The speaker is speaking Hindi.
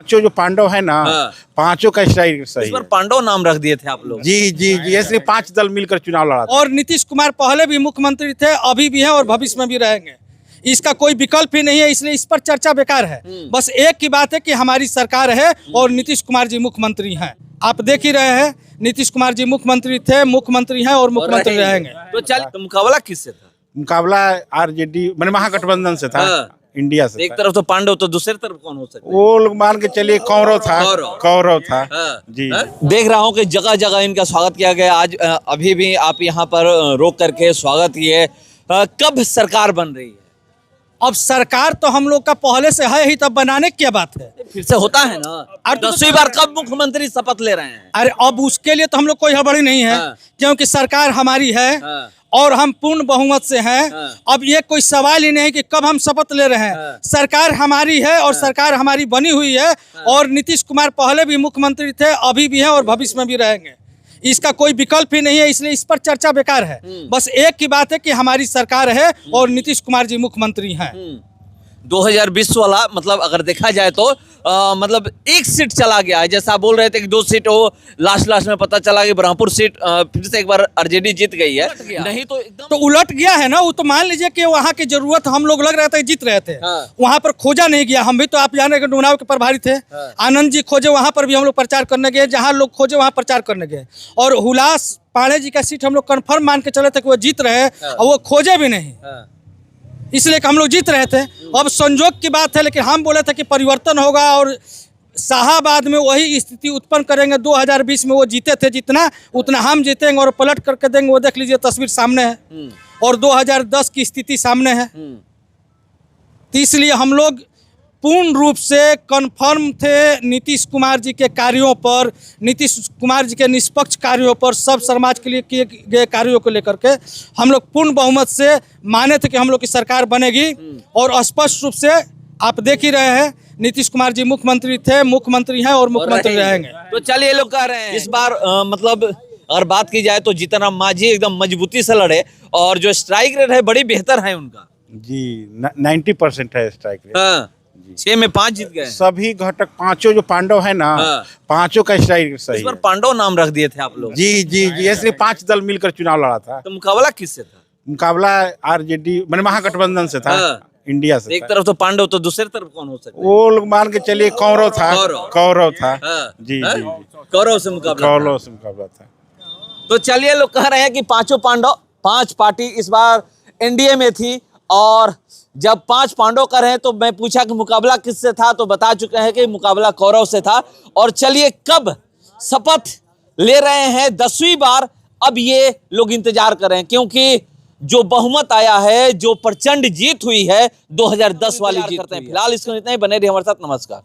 जो पांडव है ना, पांचों का स्ट्राइक सही इस पर है। पांडव नाम रख दिए थे आप लोग। जी जी जी, इसलिए 5 दल मिलकर चुनाव लड़ा था। और नीतीश कुमार पहले भी मुख्यमंत्री थे, अभी भी हैं और भविष्य में भी रहेंगे। इसका कोई विकल्प ही नहीं है, इसलिए इस पर चर्चा बेकार है। बस एक ही बात है कि हमारी सरकार है और नीतीश कुमार जी मुख्यमंत्री हैं। आप देख ही रहे हैं, नीतीश कुमार जी मुख्यमंत्री थे, मुख्यमंत्री हैं और मुख्यमंत्री रहेंगे। तो चल मुकाबला किससे था? मुकाबला आरजेडी मैंने महागठबंधन से था, इंडिया से एक था। तरफ तो पांडव, तो दूसरी तरफ कौन हो सकता है? वो लोग मान के चलिए कौरव था। कौरव था जी। देख रहा हूँ कि जगह जगह इनका स्वागत किया गया। आज अभी भी आप यहाँ पर रोक करके स्वागत किए। कब सरकार बन रही है? अब सरकार तो हम लोग का पहले से है ही, तब बनाने की क्या बात है? फिर से होता है ना। अब तो 10वीं बार कब मुख्यमंत्री शपथ ले रहे हैं? अरे अब उसके लिए तो हम लोग कोई हड़बड़ी नहीं है, क्योंकि सरकार हमारी है और हम पूर्ण बहुमत से हैं। अब ये कोई सवाल ही नहीं कि कब हम शपथ ले रहे हैं। सरकार हमारी है और सरकार हमारी बनी हुई है और नीतीश कुमार पहले भी मुख्यमंत्री थे, अभी भी हैं और भविष्य में भी रहेंगे। इसका कोई विकल्प ही नहीं है, इसलिए इस पर चर्चा बेकार है। बस एक ही बात है कि हमारी सरकार है और नीतीश कुमार जी मुख्यमंत्री हैं। 2020 वाला मतलब अगर देखा जाए तो मतलब एक सीट चला गया है। जैसा आप बोल रहे थे कि 2 सीट हो, लास्ट में पता चला कि ब्रह्मपुर सीट फिर से एक बार आरजेडी जीत गई है। नहीं तो एकदम तो उलट गया है ना। वो तो मान लीजिए कि वहाँ की जरूरत हम लोग लग रहे थे, जीत रहे थे, वहाँ पर खोजा नहीं गया। हम भी तो आप जाने के चुनाव के प्रभारी थे, आनंद जी खोजे, वहाँ पर भी हम लोग प्रचार करने गए, जहाँ लोग खोजे वहाँ प्रचार करने गए। और हुलास पांडे जी का सीट हम लोग कन्फर्म मान के चले थे कि वो जीत रहे और वो खोजे भी नहीं, इसलिए कि हम लोग जीत रहे थे। अब संजोग की बात है, लेकिन हम बोले थे कि परिवर्तन होगा और शाहाबाद में वही स्थिति उत्पन्न करेंगे। 2020 में वो जीते थे, जितना उतना हम जीतेंगे और पलट करके देंगे। वो देख लीजिए, तस्वीर सामने है और 2010 की स्थिति सामने है। तो इसलिए हम लोग पूर्ण रूप से कन्फर्म थे नीतीश कुमार जी के कार्यों पर, नीतीश कुमार जी के निष्पक्ष कार्यों पर, सब समाज के लिए किए गए कार्यों को लेकर के हम लोग पूर्ण बहुमत से माने थे कि हम लोग की सरकार बनेगी। और स्पष्ट रूप से आप देख ही रहे हैं, नीतीश कुमार जी मुख्यमंत्री थे, मुख्यमंत्री हैं और मुख्यमंत्री रहेंगे। तो चलिए लोग कह रहे हैं इस बार मतलब अगर बात की जाए तो जीतन राम मांझी एकदम मजबूती से लड़े और जो स्ट्राइक रेट है बड़ी बेहतर है उनका जी। 90% है स्ट्राइक रेट। 6 में 5 जीत गए। सभी घटक पांचों जो पांडव है ना, पांचों का स्ट्राइक सही इस पर है। पांडव नाम रख दिए थे आप लोग। जी जी जी, इसलिए 5 दल मिलकर चुनाव लड़ा था। तो मुकाबला किससे था? मुकाबला आरजेडी मैंने महागठबंधन से था, इंडिया से एक था। तरफ तो पांडव, तो दूसरी तरफ कौन हो सकता है? वो लोग मान के चलिए कौरव था। कौरव था जी जी। कौरव से मुकाबला। कौरव से मुकाबला था। तो चलिए लोग कह रहे हैं कि पांचों पांडव, 5 पार्टी इस बार एनडीए में थी और जब 5 पांडव कर रहे हैं तो मैं पूछा कि मुकाबला किससे था, तो बता चुके हैं कि मुकाबला कौरव से था। और चलिए कब शपथ ले रहे हैं 10वीं बार, अब ये लोग इंतजार कर रहे हैं, क्योंकि जो बहुमत आया है, जो प्रचंड जीत हुई है 2010 वाली जीत करते हैं। फिलहाल इसको इतना ही, बने रहिए हमारे साथ। नमस्कार।